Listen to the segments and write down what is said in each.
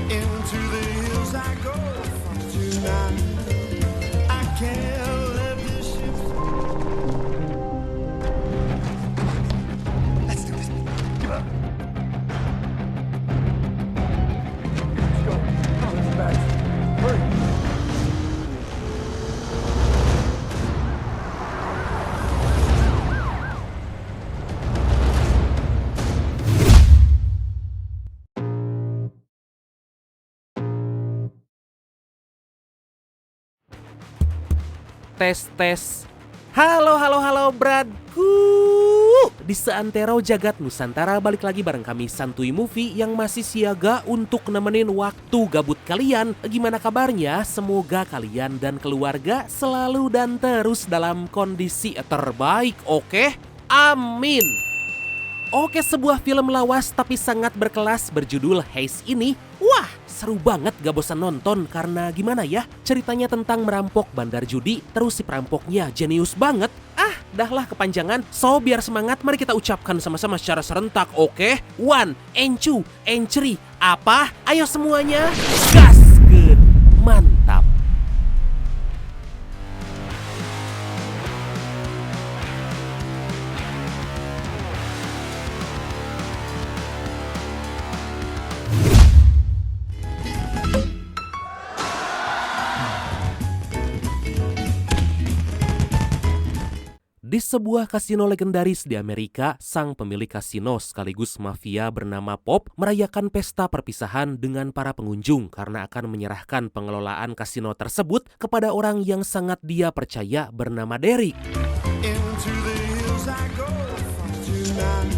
Into the hills I go from tonight. I can't let this ship. Let's do this. Give up. Let's go. Come on, let's back. Hurry. Tes. Halo bradku. Di seantero jagat Nusantara balik lagi bareng kami Santuy Movie yang masih siaga untuk nemenin waktu gabut kalian. Gimana kabarnya? Semoga kalian dan keluarga selalu dan terus dalam kondisi terbaik, oke? Amin. Oke, sebuah film lawas tapi sangat berkelas berjudul Haze ini, wah seru banget, gak bosan nonton karena gimana ya, ceritanya tentang merampok bandar judi, terus si perampoknya jenius banget. Dahlah kepanjangan, so biar semangat mari kita ucapkan sama-sama secara serentak, oke? 1, and 2, and 3, apa? Ayo semuanya, gaskeun, mantap. Di sebuah kasino legendaris di Amerika, sang pemilik kasino sekaligus mafia bernama Pop merayakan pesta perpisahan dengan para pengunjung karena akan menyerahkan pengelolaan kasino tersebut kepada orang yang sangat dia percaya bernama Derek. Into the hills I go from tonight.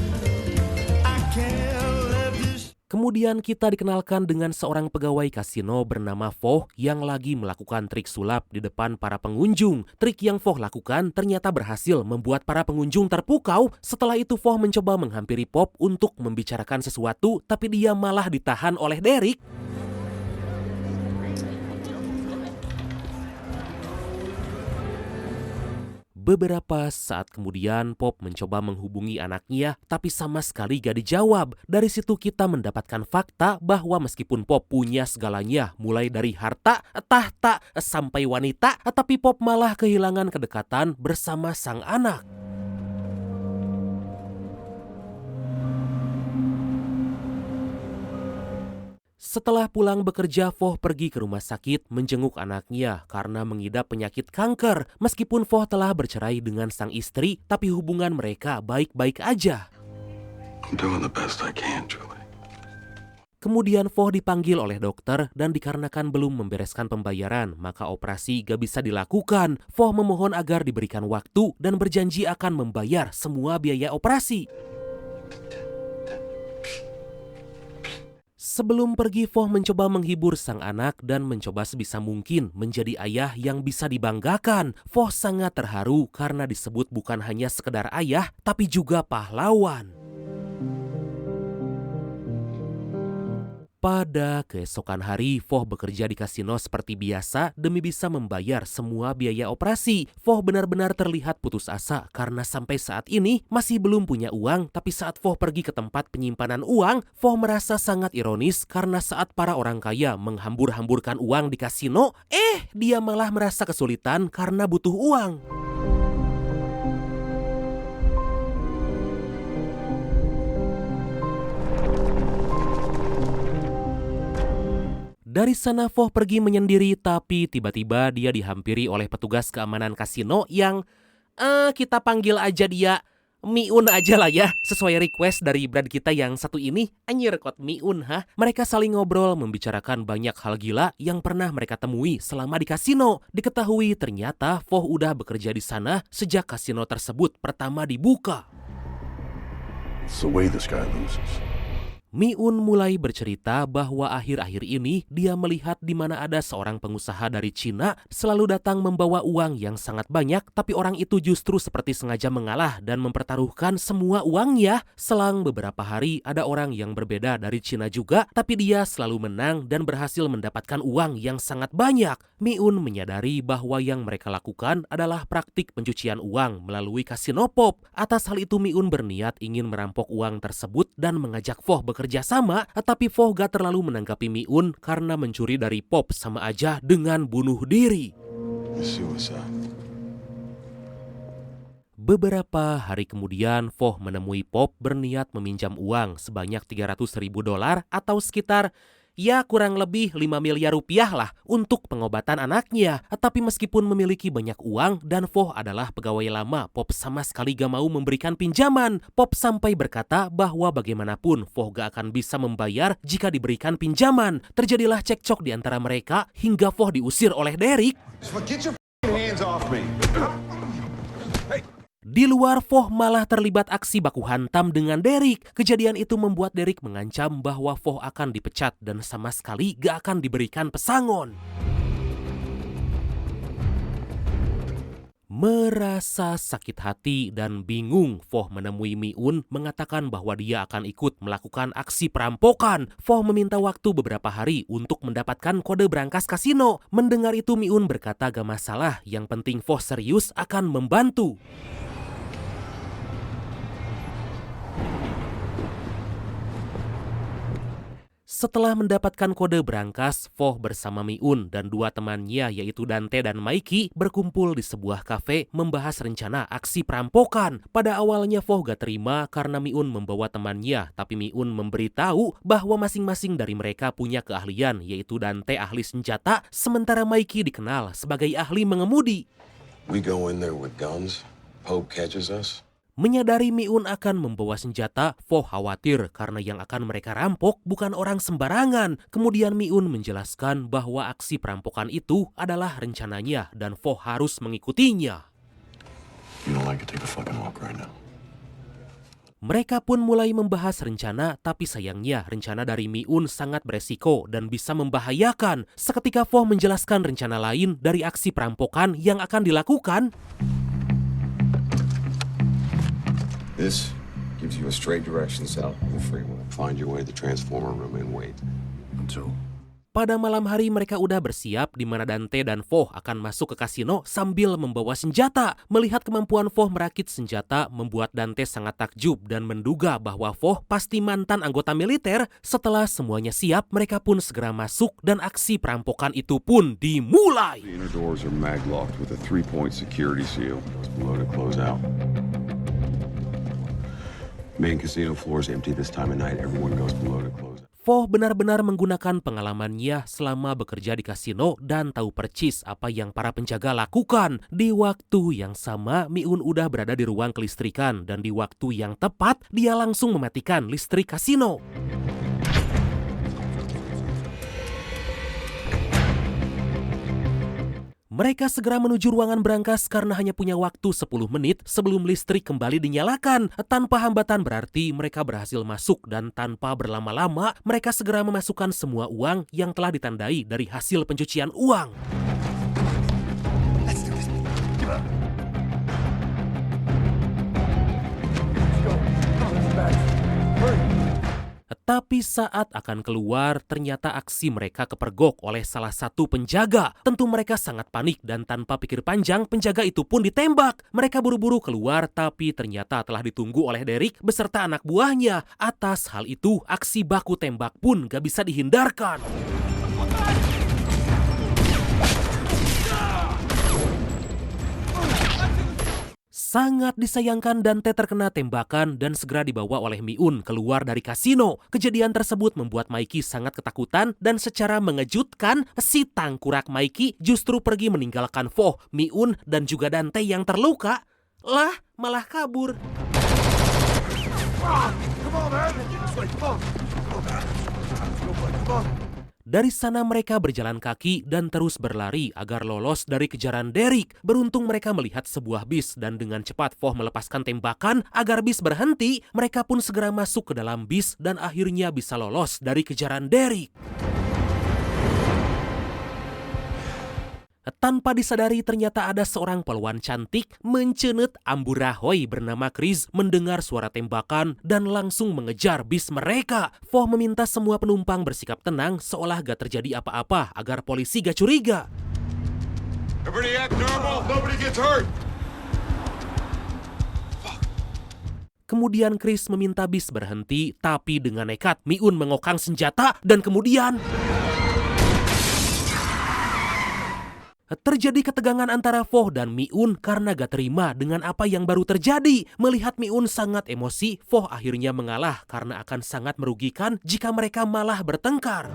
I can't let this. Kemudian kita dikenalkan dengan seorang pegawai kasino bernama Foh yang lagi melakukan trik sulap di depan para pengunjung. Trik yang Foh lakukan ternyata berhasil membuat para pengunjung terpukau. Setelah itu Foh mencoba menghampiri Pop untuk membicarakan sesuatu, tapi dia malah ditahan oleh Derek. Beberapa saat kemudian Pop mencoba menghubungi anaknya tapi sama sekali gak dijawab. Dari situ kita mendapatkan fakta bahwa meskipun Pop punya segalanya mulai dari harta, tahta, sampai wanita, tapi Pop malah kehilangan kedekatan bersama sang anak. Setelah pulang bekerja, Foh pergi ke rumah sakit menjenguk anaknya karena mengidap penyakit kanker. Meskipun Foh telah bercerai dengan sang istri, tapi hubungan mereka baik-baik aja. I'm doing the best I can, Julie. Kemudian Foh dipanggil oleh dokter dan dikarenakan belum membereskan pembayaran, maka operasi gak bisa dilakukan. Foh memohon agar diberikan waktu dan berjanji akan membayar semua biaya operasi. Sebelum pergi, Foh mencoba menghibur sang anak dan mencoba sebisa mungkin menjadi ayah yang bisa dibanggakan. Foh sangat terharu karena disebut bukan hanya sekedar ayah, tapi juga pahlawan. Pada keesokan hari, Foh bekerja di kasino seperti biasa demi bisa membayar semua biaya operasi. Foh benar-benar terlihat putus asa karena sampai saat ini masih belum punya uang. Tapi saat Foh pergi ke tempat penyimpanan uang, Foh merasa sangat ironis karena saat para orang kaya menghambur-hamburkan uang di kasino, dia malah merasa kesulitan karena butuh uang. Dari sana Foh pergi menyendiri, tapi tiba-tiba dia dihampiri oleh petugas keamanan kasino yang kita panggil aja dia Miun aja lah ya, sesuai request dari brand kita yang satu ini. Anjir kok Miun Mereka saling ngobrol membicarakan banyak hal gila yang pernah mereka temui selama di kasino. Diketahui ternyata Foh udah bekerja di sana sejak kasino tersebut pertama dibuka. It's the way this guy loses. Miun mulai bercerita bahwa akhir-akhir ini dia melihat di mana ada seorang pengusaha dari Cina selalu datang membawa uang yang sangat banyak, tapi orang itu justru seperti sengaja mengalah dan mempertaruhkan semua uangnya. Selang beberapa hari ada orang yang berbeda dari Cina juga, tapi dia selalu menang dan berhasil mendapatkan uang yang sangat banyak. Miun menyadari bahwa yang mereka lakukan adalah praktik pencucian uang melalui kasino Pop. Atas hal itu Miun berniat ingin merampok uang tersebut dan mengajak Foh bekerja bekerja sama, tapi Foh gak terlalu menanggapi Mi-un karena mencuri dari Pop sama aja dengan bunuh diri. It's suicide. Beberapa hari kemudian, Foh menemui Pop berniat meminjam uang sebanyak $300.000 atau sekitar kurang lebih 5 miliar rupiah lah untuk pengobatan anaknya. Tapi meskipun memiliki banyak uang dan Foh adalah pegawai lama, Pop sama sekali gak mau memberikan pinjaman. Pop sampai berkata bahwa bagaimanapun Foh gak akan bisa membayar jika diberikan pinjaman. Terjadilah cekcok di antara mereka hingga Foh diusir oleh Derek. Get your hands off me. Di luar, Foh malah terlibat aksi baku hantam dengan Derek. Kejadian itu membuat Derek mengancam bahwa Foh akan dipecat dan sama sekali gak akan diberikan pesangon. Merasa sakit hati dan bingung, Foh menemui Mi-un mengatakan bahwa dia akan ikut melakukan aksi perampokan. Foh meminta waktu beberapa hari untuk mendapatkan kode brankas kasino. Mendengar itu, Mi-un berkata gak masalah, yang penting Foh serius akan membantu. Setelah mendapatkan kode brankas, Foh bersama Mi-un dan dua temannya yaitu Dante dan Mikey berkumpul di sebuah kafe membahas rencana aksi perampokan. Pada awalnya Foh gak terima karena Mi-un membawa temannya, tapi Mi-un memberitahu bahwa masing-masing dari mereka punya keahlian, yaitu Dante ahli senjata, sementara Mikey dikenal sebagai ahli mengemudi. We go in there with guns. Pope catches us. Menyadari Mi-un akan membawa senjata, Foh khawatir karena yang akan mereka rampok bukan orang sembarangan. Kemudian Mi-un menjelaskan bahwa aksi perampokan itu adalah rencananya dan Foh harus mengikutinya. You don't like it, take a fucking walk right now. Mereka pun mulai membahas rencana, tapi sayangnya rencana dari Mi-un sangat beresiko dan bisa membahayakan. Seketika Foh menjelaskan rencana lain dari aksi perampokan yang akan dilakukan. This gives you a straight direction south of the freeway. Find your way to the transformer room and wait. Until Pada malam hari mereka udah bersiap di mana Dante dan Foh akan masuk ke kasino sambil membawa senjata. Melihat kemampuan Foh merakit senjata membuat Dante sangat takjub dan menduga bahwa Foh pasti mantan anggota militer. Setelah semuanya siap, mereka pun segera masuk dan aksi perampokan itu pun dimulai. The inner doors are mag-locked with a 3-point security seal. It's below to close out. Main casino floor is empty this time of night. Everyone goes below to close out. Foh benar-benar menggunakan pengalamannya selama bekerja di kasino dan tahu percis apa yang para penjaga lakukan. Di waktu yang sama, Mi-un udah berada di ruang kelistrikan dan di waktu yang tepat, dia langsung mematikan listrik kasino. Mereka segera menuju ruangan brankas karena hanya punya waktu 10 menit sebelum listrik kembali dinyalakan. Tanpa hambatan berarti mereka berhasil masuk dan tanpa berlama-lama mereka segera memasukkan semua uang yang telah ditandai dari hasil pencucian uang. Tapi saat akan keluar, ternyata aksi mereka kepergok oleh salah satu penjaga. Tentu mereka sangat panik dan tanpa pikir panjang, penjaga itu pun ditembak. Mereka buru-buru keluar, tapi ternyata telah ditunggu oleh Derek beserta anak buahnya. Atas hal itu, aksi baku tembak pun gak bisa dihindarkan. Sangat disayangkan Dante terkena tembakan dan segera dibawa oleh Mi-un keluar dari kasino. Kejadian tersebut membuat Mikey sangat ketakutan dan secara mengejutkan si tangkurak Mikey justru pergi meninggalkan Foh, Mi-un dan juga Dante yang terluka. Lah, malah kabur. Dari sana mereka berjalan kaki dan terus berlari agar lolos dari kejaran Derek. Beruntung mereka melihat sebuah bis dan dengan cepat Foh melepaskan tembakan agar bis berhenti. Mereka pun segera masuk ke dalam bis dan akhirnya bisa lolos dari kejaran Derek. Tanpa disadari ternyata ada seorang poluan cantik mencenet amburahoy bernama Chris mendengar suara tembakan dan langsung mengejar bis mereka. Foh meminta semua penumpang bersikap tenang seolah gak terjadi apa-apa agar polisi gak curiga. everybody act normal. Nobody gets hurt. Kemudian Chris meminta bis berhenti, tapi dengan nekat Mi-un mengokang senjata dan kemudian terjadi ketegangan antara Vo dan Mi-un karena gak terima dengan apa yang baru terjadi. Melihat Mi-un sangat emosi, Vo akhirnya mengalah karena akan sangat merugikan jika mereka malah bertengkar.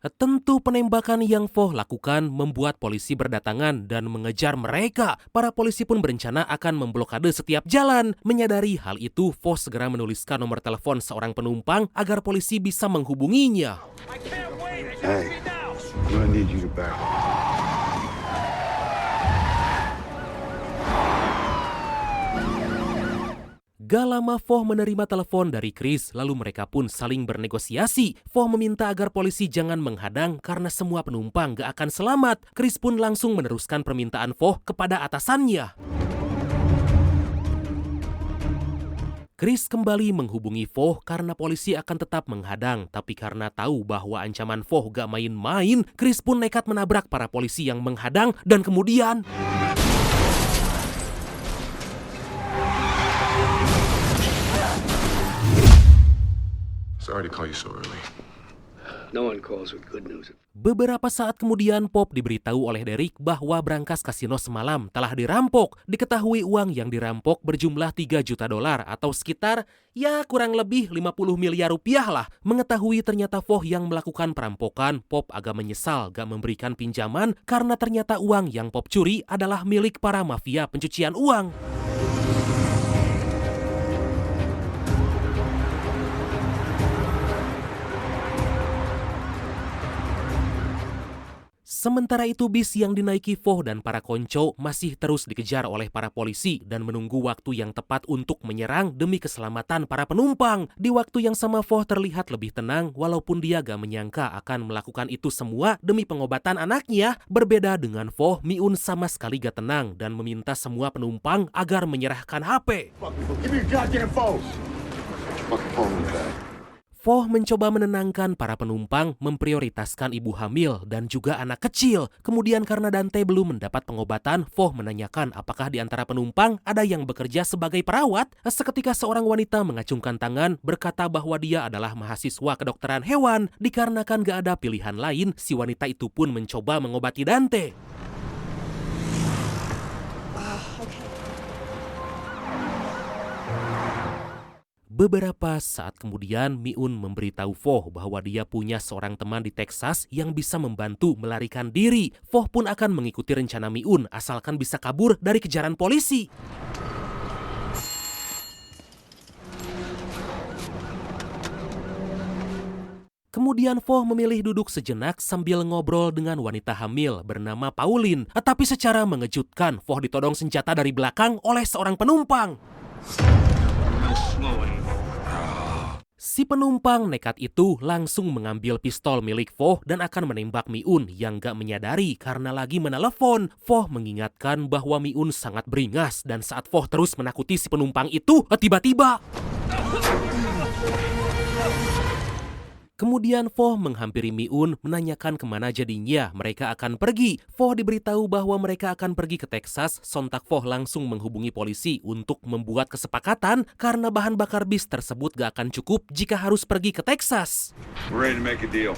Tentu penembakan yang Vo lakukan membuat polisi berdatangan dan mengejar mereka. Para polisi pun berencana akan memblokade setiap jalan. Menyadari hal itu, Vo segera menuliskan nomor telepon seorang penumpang agar polisi bisa menghubunginya. Hey, I'm gonna need you to back up. Gak lama Vo menerima telepon dari Chris, lalu mereka pun saling bernegosiasi. Vo meminta agar polisi jangan menghadang karena semua penumpang gak akan selamat. Chris pun langsung meneruskan permintaan Vo kepada atasannya. Chris kembali menghubungi Vo karena polisi akan tetap menghadang. Tapi karena tahu bahwa ancaman Vo gak main-main, Chris pun nekat menabrak para polisi yang menghadang dan kemudian Sorry to call you so early. No one calls with good news. beberapa saat kemudian Pop diberitahu oleh Derek bahwa brankas kasino semalam telah dirampok. Diketahui uang yang dirampok berjumlah $3 juta atau sekitar kurang lebih 50 miliar rupiah lah. Mengetahui ternyata Vo yang melakukan perampokan, Pop agak menyesal gak memberikan pinjaman karena ternyata uang yang Pop curi adalah milik para mafia pencucian uang. Sementara itu bis yang dinaiki Vo dan para konco masih terus dikejar oleh para polisi dan menunggu waktu yang tepat untuk menyerang demi keselamatan para penumpang. Di waktu yang sama Vo terlihat lebih tenang walaupun dia gak menyangka akan melakukan itu semua demi pengobatan anaknya. Berbeda dengan Vo, Mi-un sama sekali gak tenang dan meminta semua penumpang agar menyerahkan HP. Give me your goddamn phone. Fucking phone in the bag. Vo mencoba menenangkan para penumpang, memprioritaskan ibu hamil dan juga anak kecil. Kemudian karena Dante belum mendapat pengobatan, Vo menanyakan apakah di antara penumpang ada yang bekerja sebagai perawat. Seketika seorang wanita mengacungkan tangan berkata bahwa dia adalah mahasiswa kedokteran hewan. Dikarenakan gak ada pilihan lain, si wanita itu pun mencoba mengobati Dante. Beberapa saat kemudian, Mi-un memberitahu Vo bahwa dia punya seorang teman di Texas yang bisa membantu melarikan diri. Vo pun akan mengikuti rencana Mi-un asalkan bisa kabur dari kejaran polisi. Kemudian Vo memilih duduk sejenak sambil ngobrol dengan wanita hamil bernama Pauline. Tapi secara mengejutkan, Vo ditodong senjata dari belakang oleh seorang penumpang. Si penumpang nekat itu langsung mengambil pistol milik Vo dan akan menembak Mi-un yang gak menyadari karena lagi menelepon. Vo mengingatkan bahwa Mi-un sangat beringas dan saat Vo terus menakuti si penumpang itu, tiba-tiba kemudian Vo menghampiri Mi-un menanyakan kemana jadinya mereka akan pergi. Vo diberitahu bahwa mereka akan pergi ke Texas. Sontak Vo langsung menghubungi polisi untuk membuat kesepakatan karena bahan bakar bis tersebut gak akan cukup jika harus pergi ke Texas. We're ready to make a deal.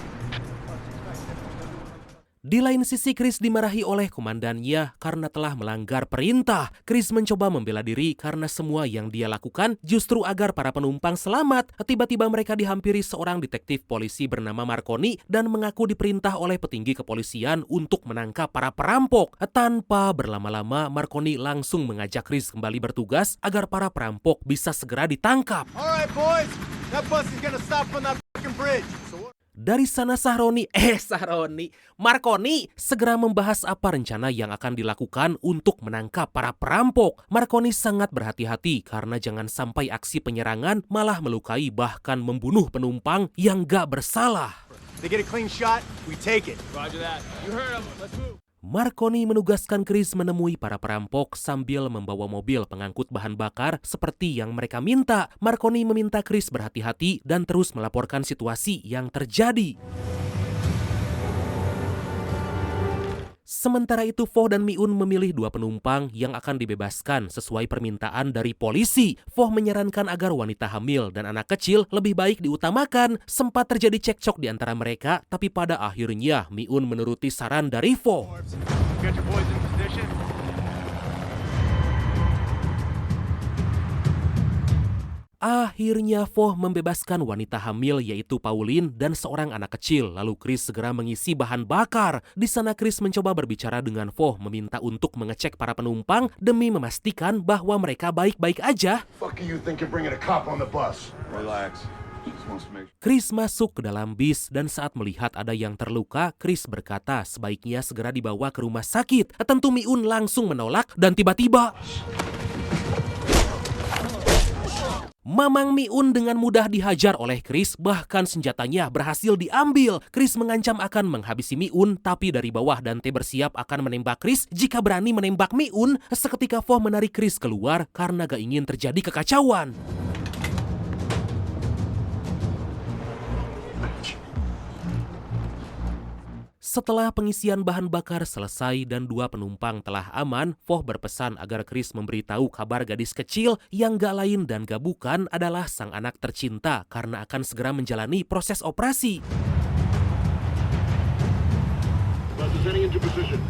Di lain sisi, Chris dimarahi oleh komandannya karena telah melanggar perintah. Chris mencoba membela diri karena semua yang dia lakukan justru agar para penumpang selamat. Tiba-tiba mereka dihampiri seorang detektif polisi bernama Marconi dan mengaku diperintah oleh petinggi kepolisian untuk menangkap para perampok. Tanpa berlama-lama, Marconi langsung mengajak Chris kembali bertugas agar para perampok bisa segera ditangkap. All right, boys. That bus is gonna stop on that fucking bridge. Dari sana Marconi segera membahas apa rencana yang akan dilakukan untuk menangkap para perampok. Marconi sangat berhati-hati karena jangan sampai aksi penyerangan malah melukai bahkan membunuh penumpang yang gak bersalah. They get a clean shot, we take it. Roger that. You heard him. Let's move. Marconi menugaskan Chris menemui para perampok sambil membawa mobil pengangkut bahan bakar seperti yang mereka minta. Marconi meminta Chris berhati-hati dan terus melaporkan situasi yang terjadi. Sementara itu, Foh dan Mi-un memilih 2 penumpang yang akan dibebaskan sesuai permintaan dari polisi. Foh menyarankan agar wanita hamil dan anak kecil lebih baik diutamakan. Sempat terjadi cekcok di antara mereka, tapi pada akhirnya Mi-un menuruti saran dari Foh. Get your boys in position. Akhirnya Foh membebaskan wanita hamil yaitu Pauline dan seorang anak kecil. Lalu Chris segera mengisi bahan bakar. Di sana Chris mencoba berbicara dengan Foh, meminta untuk mengecek para penumpang demi memastikan bahwa mereka baik-baik aja. Fuck you think you're bringing a cop on the bus? Relax. Just wants to make Chris masuk ke dalam bis dan saat melihat ada yang terluka, Chris berkata sebaiknya segera dibawa ke rumah sakit. Tentu Mi-un langsung menolak dan tiba-tiba Mamang Mi-un dengan mudah dihajar oleh Chris, bahkan senjatanya berhasil diambil. Chris mengancam akan menghabisi Mi-un, tapi dari bawah Dante bersiap akan menembak Chris jika berani menembak Mi-un. Seketika Foh menarik Chris keluar karena gak ingin terjadi kekacauan. Setelah pengisian bahan bakar selesai dan 2 penumpang telah aman, Foh berpesan agar Chris memberitahu kabar gadis kecil yang gak lain dan gak bukan adalah sang anak tercinta karena akan segera menjalani proses operasi. Getting into position.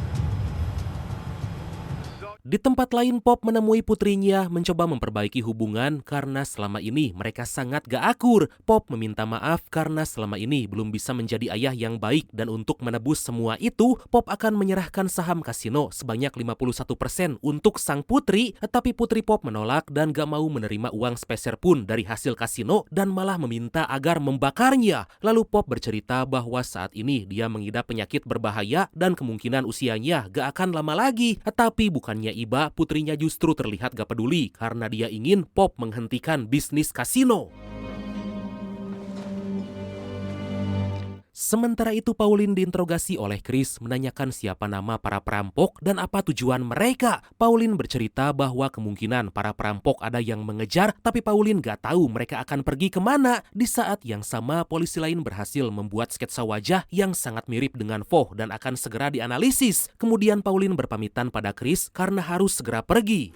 Di tempat lain, Pop menemui putrinya mencoba memperbaiki hubungan karena selama ini mereka sangat gak akur. Pop meminta maaf karena selama ini belum bisa menjadi ayah yang baik dan untuk menebus semua itu, Pop akan menyerahkan saham kasino sebanyak 51% untuk sang putri. Tapi putri Pop menolak dan gak mau menerima uang sepeser pun dari hasil kasino dan malah meminta agar membakarnya. Lalu Pop bercerita bahwa saat ini dia mengidap penyakit berbahaya dan kemungkinan usianya gak akan lama lagi. Tapi bukannya iba, putrinya justru terlihat gak peduli karena dia ingin Pop menghentikan bisnis kasino. Sementara itu Pauline diinterogasi oleh Chris menanyakan siapa nama para perampok dan apa tujuan mereka. Pauline bercerita bahwa kemungkinan para perampok ada yang mengejar, tapi Pauline gak tahu mereka akan pergi kemana. Di saat yang sama, polisi lain berhasil membuat sketsa wajah yang sangat mirip dengan Foh dan akan segera dianalisis. Kemudian Pauline berpamitan pada Chris karena harus segera pergi.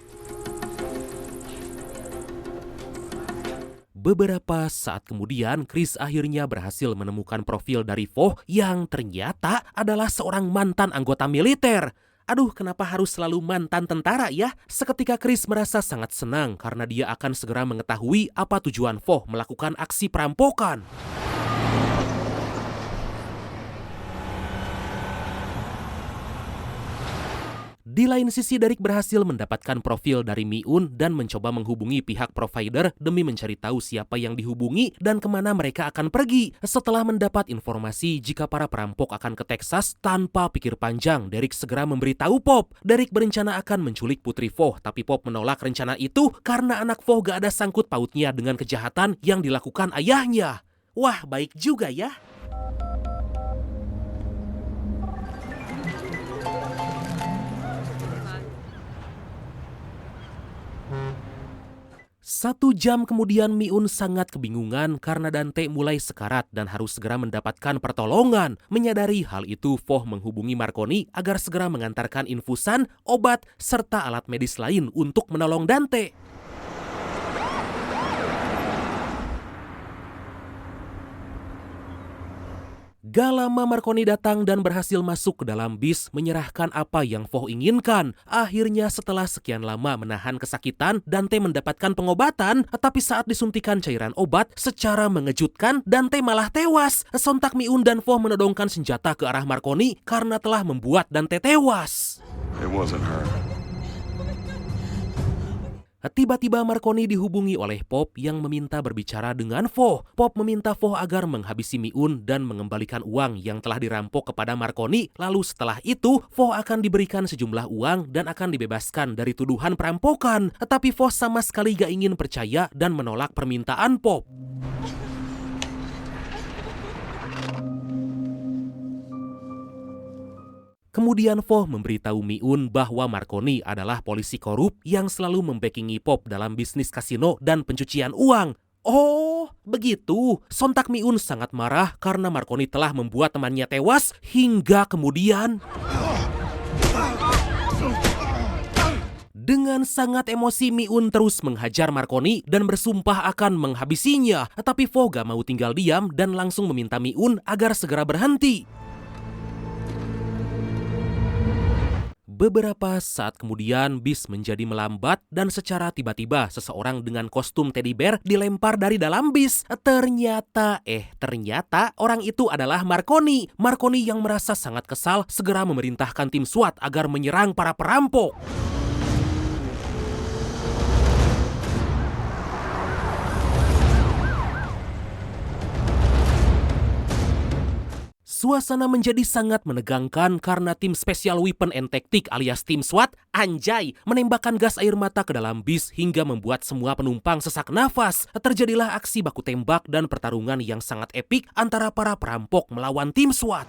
Beberapa saat kemudian, Chris akhirnya berhasil menemukan profil dari Foh yang ternyata adalah seorang mantan anggota militer. Aduh, kenapa harus selalu mantan tentara ya? Seketika Chris merasa sangat senang karena dia akan segera mengetahui apa tujuan Foh melakukan aksi perampokan. Di lain sisi, Derek berhasil mendapatkan profil dari Mi-un dan mencoba menghubungi pihak provider demi mencari tahu siapa yang dihubungi dan kemana mereka akan pergi. Setelah mendapat informasi jika para perampok akan ke Texas, tanpa pikir panjang, Derek segera memberitahu Pop. Derek berencana akan menculik putri Foh, tapi Pop menolak rencana itu karena anak Foh gak ada sangkut pautnya dengan kejahatan yang dilakukan ayahnya. Wah, baik juga ya. Satu jam kemudian Mi-un sangat kebingungan karena Dante mulai sekarat dan harus segera mendapatkan pertolongan. Menyadari hal itu, Foh menghubungi Marconi agar segera mengantarkan infusan, obat, serta alat medis lain untuk menolong Dante. Gak lama Marconi datang dan berhasil masuk ke dalam bis menyerahkan apa yang Foh inginkan. Akhirnya setelah sekian lama menahan kesakitan, Dante mendapatkan pengobatan. Tapi saat disuntikan cairan obat, secara mengejutkan Dante malah tewas. Sontak Mi-un dan Foh menodongkan senjata ke arah Marconi karena telah membuat Dante tewas. It wasn't her. Tiba-tiba Marconi dihubungi oleh Pop yang meminta berbicara dengan Foh. Pop meminta Foh agar menghabisi Mi-un dan mengembalikan uang yang telah dirampok kepada Marconi. Lalu setelah itu, Foh akan diberikan sejumlah uang dan akan dibebaskan dari tuduhan perampokan. Tapi Foh sama sekali gak ingin percaya dan menolak permintaan Pop. Kemudian Foh memberitahu Mi-un bahwa Marconi adalah polisi korup yang selalu membackingi Pop dalam bisnis kasino dan pencucian uang. Oh, begitu. Sontak Mi-un sangat marah karena Marconi telah membuat temannya tewas hingga kemudian... Dengan sangat emosi, Mi-un terus menghajar Marconi dan bersumpah akan menghabisinya. Tapi Vo gak mau tinggal diam dan langsung meminta Mi-un agar segera berhenti. Beberapa saat kemudian bis menjadi melambat dan secara tiba-tiba seseorang dengan kostum teddy bear dilempar dari dalam bis. Ternyata orang itu adalah Marconi. Marconi yang merasa sangat kesal segera memerintahkan tim SWAT agar menyerang para perampok. Suasana menjadi sangat menegangkan karena tim Special Weapon and Tactic alias tim SWAT, anjay, menembakkan gas air mata ke dalam bis hingga membuat semua penumpang sesak nafas. Terjadilah aksi baku tembak dan pertarungan yang sangat epik antara para perampok melawan tim SWAT.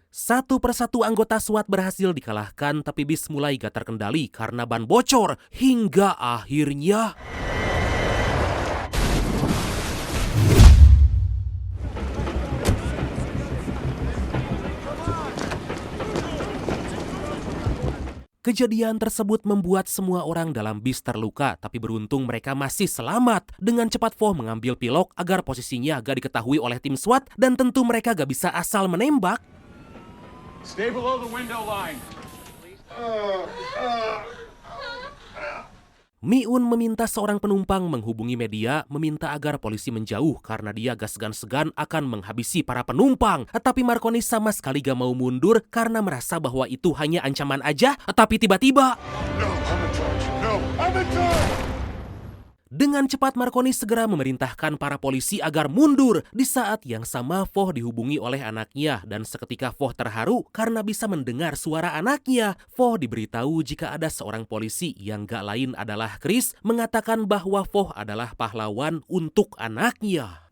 Satu persatu anggota SWAT berhasil dikalahkan, tapi bis mulai gak terkendali karena ban bocor. Hingga akhirnya kejadian tersebut membuat semua orang dalam bis terluka, tapi beruntung mereka masih selamat. Dengan cepat Vo mengambil pilok agar posisinya gak diketahui oleh tim SWAT dan tentu mereka gak bisa asal menembak. Stay below the window line. Mi-un meminta seorang penumpang menghubungi media, meminta agar polisi menjauh karena dia gak segan-segan akan menghabisi para penumpang. Tapi Marconi sama sekali gak mau mundur karena merasa bahwa itu hanya ancaman aja. Tapi tiba-tiba No, I'm in charge. No, I'm in charge. dengan cepat Marconi segera memerintahkan para polisi agar mundur. Di saat yang sama Vo dihubungi oleh anaknya dan seketika Vo terharu karena bisa mendengar suara anaknya. Vo diberitahu jika ada seorang polisi yang gak lain adalah Chris mengatakan bahwa Vo adalah pahlawan untuk anaknya.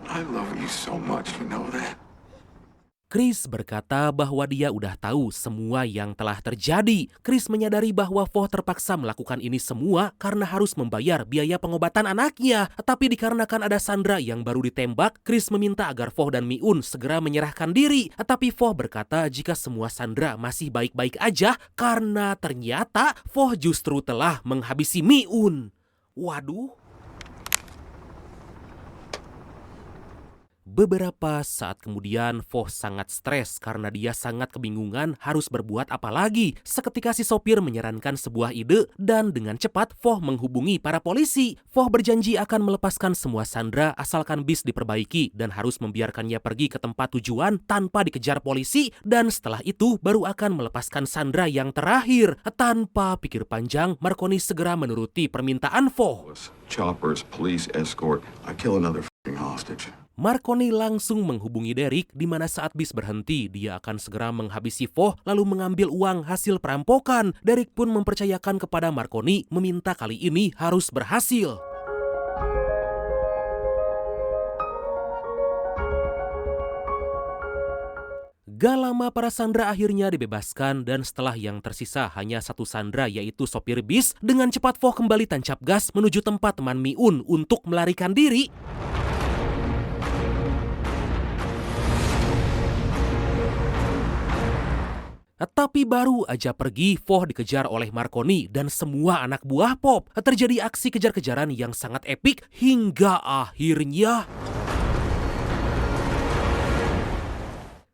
I love you so much, you know that? Chris berkata bahwa dia udah tahu semua yang telah terjadi. Chris menyadari bahwa Vo terpaksa melakukan ini semua karena harus membayar biaya pengobatan anaknya. Tapi dikarenakan ada Sandra yang baru ditembak, Chris meminta agar Vo dan Mi-un segera menyerahkan diri. Tapi Vo berkata jika semua Sandra masih baik-baik aja karena ternyata Vo justru telah menghabisi Mi-un. Waduh. Beberapa saat kemudian, Vo sangat stres karena dia sangat kebingungan harus berbuat apa lagi. Seketika si sopir menyarankan sebuah ide dan dengan cepat Vo menghubungi para polisi. Vo berjanji akan melepaskan semua Sandra asalkan bis diperbaiki dan harus membiarkannya pergi ke tempat tujuan tanpa dikejar polisi, dan setelah itu baru akan melepaskan Sandra yang terakhir. Tanpa pikir panjang, Marconi segera menuruti permintaan Vo. Choppers, police escort. I kill another f***ing hostage. Marconi langsung menghubungi Derek di mana saat bis berhenti dia akan segera menghabisi Vo lalu mengambil uang hasil perampokan. Derek pun mempercayakan kepada Marconi meminta kali ini harus berhasil. Gak lama para Sandra akhirnya dibebaskan dan setelah yang tersisa hanya satu Sandra yaitu sopir bis, dengan cepat Vo kembali tancap gas menuju tempat teman Mi-un untuk melarikan diri. Tapi baru aja pergi, Vo dikejar oleh Marconi dan semua anak buah Pop. Terjadi aksi kejar-kejaran yang sangat epik hingga akhirnya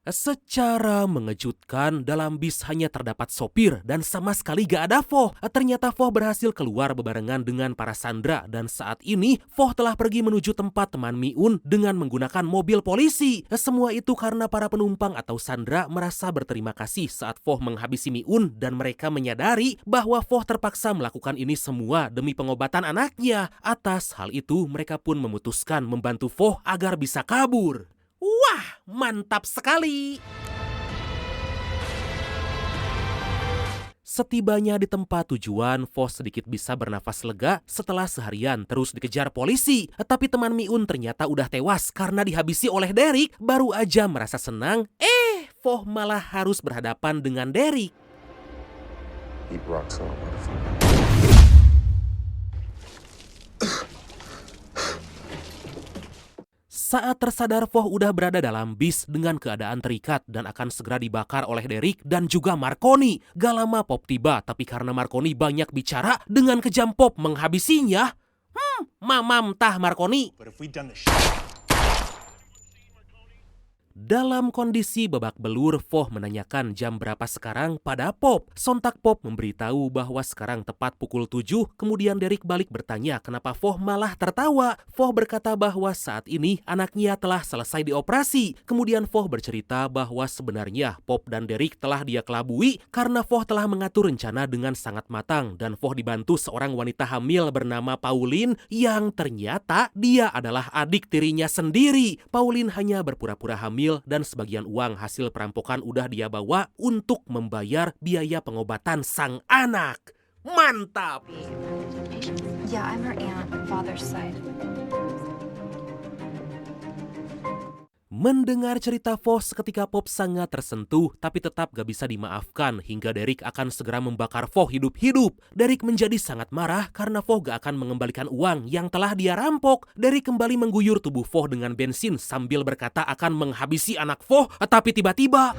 secara mengejutkan dalam bis hanya terdapat sopir dan sama sekali gak ada Vo. Ternyata Vo berhasil keluar bebarengan dengan para Sandra dan saat ini Vo telah pergi menuju tempat teman Mi-un dengan menggunakan mobil polisi. Semua itu karena para penumpang atau Sandra merasa berterima kasih saat Vo menghabisi Mi-un dan mereka menyadari bahwa Vo terpaksa melakukan ini semua demi pengobatan anaknya. Atas hal itu mereka pun memutuskan membantu Vo agar bisa kabur. Wah, mantap sekali! Setibanya di tempat tujuan, Vo sedikit bisa bernafas lega setelah seharian terus dikejar polisi. Tapi teman Mi-un ternyata udah tewas karena dihabisi oleh Derek. Baru aja merasa senang, Vo malah harus berhadapan dengan Derek. Eat rock salt, motherfucker. Saat tersadar, Voh udah berada dalam bis dengan keadaan terikat dan akan segera dibakar oleh Derek dan juga Marconi. Gak lama Pop tiba, tapi karena Marconi banyak bicara, dengan kejam Pop menghabisinya. Mamam tah Marconi. Dalam kondisi babak belur, Voh menanyakan jam berapa sekarang pada Pop. Sontak Pop memberitahu bahwa sekarang tepat pukul 7. Kemudian Derek balik bertanya kenapa Voh malah tertawa. Voh berkata bahwa saat ini anaknya telah selesai dioperasi. Kemudian Voh bercerita bahwa sebenarnya Pop dan Derek telah dia kelabui karena Voh telah mengatur rencana dengan sangat matang. Dan Voh dibantu seorang wanita hamil bernama Pauline yang ternyata dia adalah adik tirinya sendiri. Pauline hanya berpura-pura hamil dan sebagian uang hasil perampokan udah dia bawa untuk membayar biaya pengobatan sang anak. Mantap! Yeah, I'm her aunt on father's side. Mendengar cerita Voh, seketika Pop sangat tersentuh, tapi tetap gak bisa dimaafkan hingga Derek akan segera membakar Voh hidup-hidup. Derek menjadi sangat marah karena Voh gak akan mengembalikan uang yang telah dia rampok. Derek kembali mengguyur tubuh Voh dengan bensin sambil berkata akan menghabisi anak Voh, tapi tiba-tiba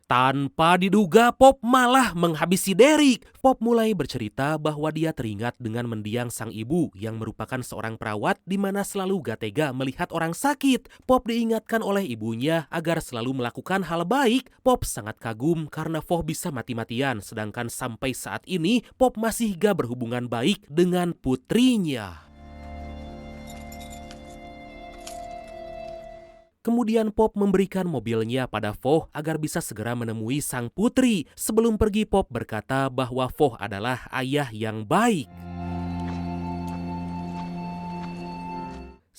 tanpa diduga, Pop malah menghabisi Derek. Pop mulai bercerita bahwa dia teringat dengan mendiang sang ibu yang merupakan seorang perawat di mana selalu gak tega melihat orang sakit. Pop diingatkan oleh ibunya agar selalu melakukan hal baik. Pop sangat kagum karena Voh bisa mati-matian, sedangkan sampai saat ini Pop masih gak berhubungan baik dengan putrinya. Kemudian Pop memberikan mobilnya pada Voh agar bisa segera menemui sang putri. Sebelum pergi, Pop berkata bahwa Voh adalah ayah yang baik.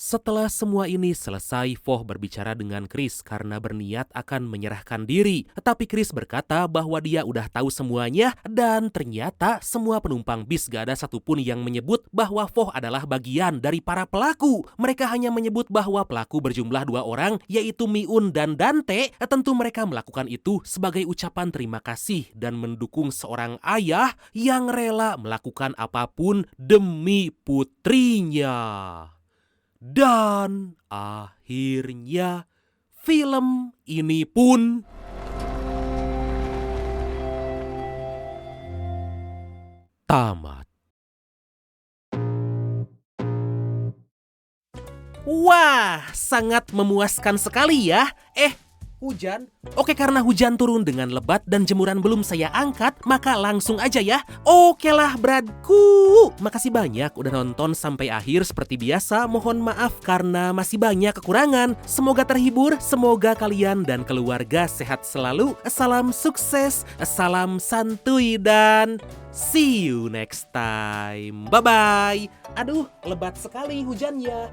Setelah semua ini selesai, Voh berbicara dengan Chris karena berniat akan menyerahkan diri. Tetapi Chris berkata bahwa dia udah tahu semuanya dan ternyata semua penumpang bis gak ada satupun yang menyebut bahwa Voh adalah bagian dari para pelaku. Mereka hanya menyebut bahwa pelaku berjumlah 2 orang, yaitu Mi-un dan Dante. Tentu mereka melakukan itu sebagai ucapan terima kasih dan mendukung seorang ayah yang rela melakukan apapun demi putrinya. Dan akhirnya film ini pun tamat. Wah, sangat memuaskan sekali ya. Hujan? Oke, karena hujan turun dengan lebat dan jemuran belum saya angkat, maka langsung aja ya. Oke lah bradku. Makasih banyak udah nonton sampai akhir. Seperti biasa, mohon maaf karena masih banyak kekurangan. Semoga terhibur, semoga kalian dan keluarga sehat selalu. Salam sukses, salam santuy, dan see you next time. Bye-bye. Aduh, lebat sekali hujannya.